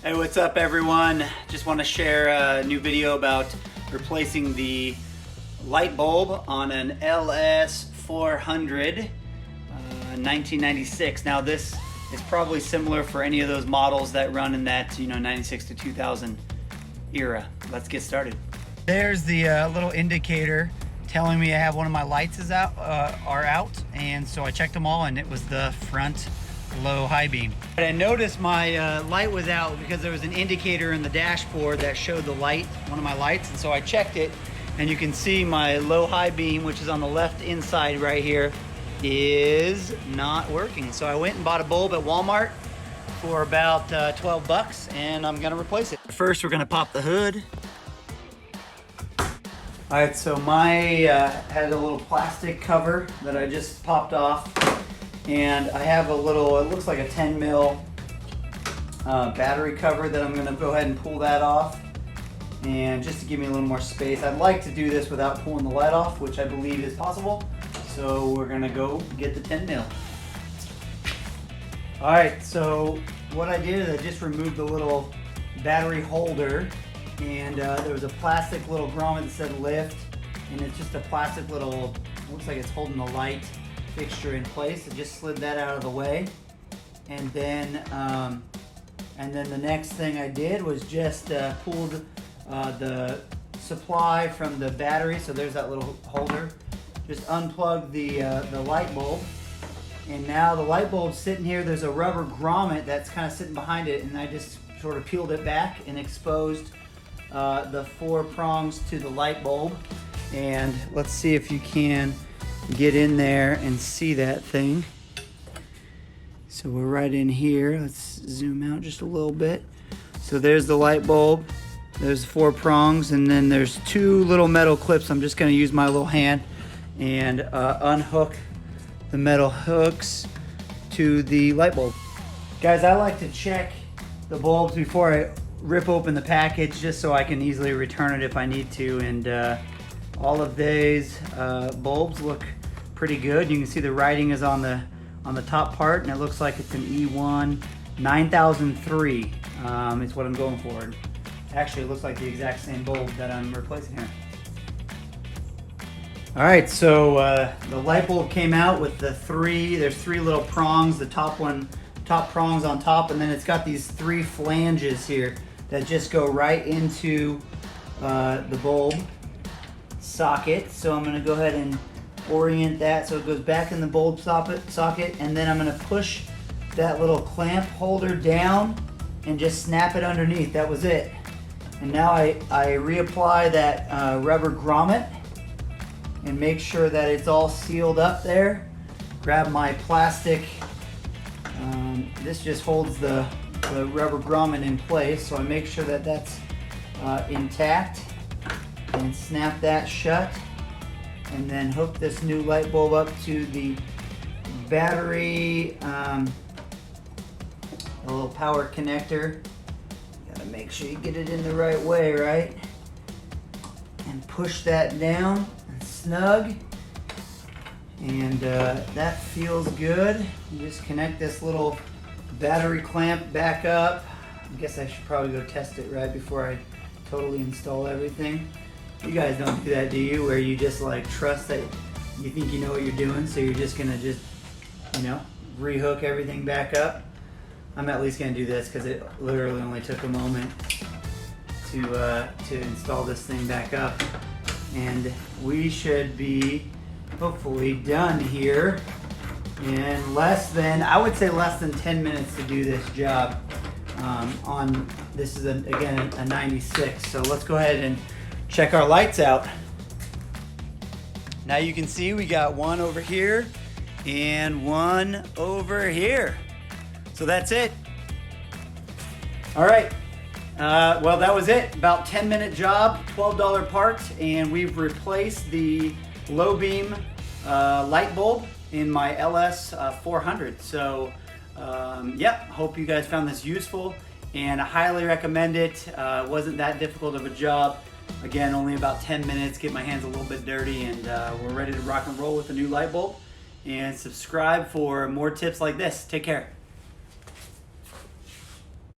Hey, what's up everyone? Just want to share a new video about replacing the light bulb on an LS400 1996. Now this is probably similar for any of those models that run in that 96 to 2000 era. Let's get started. There's the little indicator telling me I have one of my lights are out, and so I checked them all and it was the front low high beam. But I noticed my light was out because there was an indicator in the dashboard that showed the light, one of my lights, and so I checked it and you can see my low high beam, which is on the left inside right here, is not working. So I went and bought a bulb at Walmart for about 12 bucks and I'm gonna replace it. First we're gonna pop the hood. All right, so my had a little plastic cover that I just popped off, and I have a little, it looks like a 10 mil battery cover that I'm gonna go ahead and pull that off, and just to give me a little more space. I'd like to do this without pulling the light off, which I believe is possible. So we're gonna go get the 10 mil. All right, so what I did is I just removed the little battery holder, and there was a plastic little grommet that said lift, and it's just a plastic little, looks like it's holding the light fixture in place. I just slid that out of the way, and then the next thing I did was just pulled the supply from the battery. So there's that little holder. Just unplugged the light bulb, and now the light bulb's sitting here. There's a rubber grommet that's kind of sitting behind it, and I just sort of peeled it back and exposed the 4 prongs to the light bulb. And let's see if you can get in there and see that thing. So we're right in here. Let's zoom out just a little bit. So there's the light bulb, there's 4 prongs, and then there's 2 little metal clips. I'm just going to use my little hand and unhook the metal hooks to the light bulb. Guys, I like to check the bulbs before I rip open the package, just so I can easily return it if I need to. And all of these bulbs look pretty good. You can see the writing is on the top part, and it looks like it's an E1 9003. It's what I'm going for. Actually, it looks like the exact same bulb that I'm replacing here. All right, so the light bulb came out with there's 3 little prongs. The top prong's on top, and then it's got these 3 flanges here that just go right into the bulb socket. So I'm gonna go ahead and orient that so it goes back in the bulb socket, and then I'm gonna push that little clamp holder down and just snap it underneath. That was it. And now I reapply that rubber grommet and make sure that it's all sealed up there. Grab my plastic, this just holds the rubber grommet in place, so I make sure that that's intact, and snap that shut, and then hook this new light bulb up to the battery, a little power connector. Gotta make sure you get it in the right way, right? And push that down and snug, and that feels good. You just connect this little battery clamp back up. I guess I should probably go test it right before I totally install everything. You guys don't do that, do you? Where you just like trust that you think you know what you're doing, so you're just gonna rehook everything back up. I'm at least gonna do this because it literally only took a moment to install this thing back up, and we should be hopefully done here in I would say less than 10 minutes to do this job. This is again a 96. So let's go ahead and check our lights out. Now you can see we got one over here and one over here. So that's it. All right. Well, that was it. About 10-minute job, $12 part, and we've replaced the low beam light bulb in my LS400. So yeah, hope you guys found this useful, and I highly recommend it. It wasn't that difficult of a job. Again, only about 10 minutes, get my hands a little bit dirty, and we're ready to rock and roll with the new light bulb. And subscribe for more tips like this. Take care.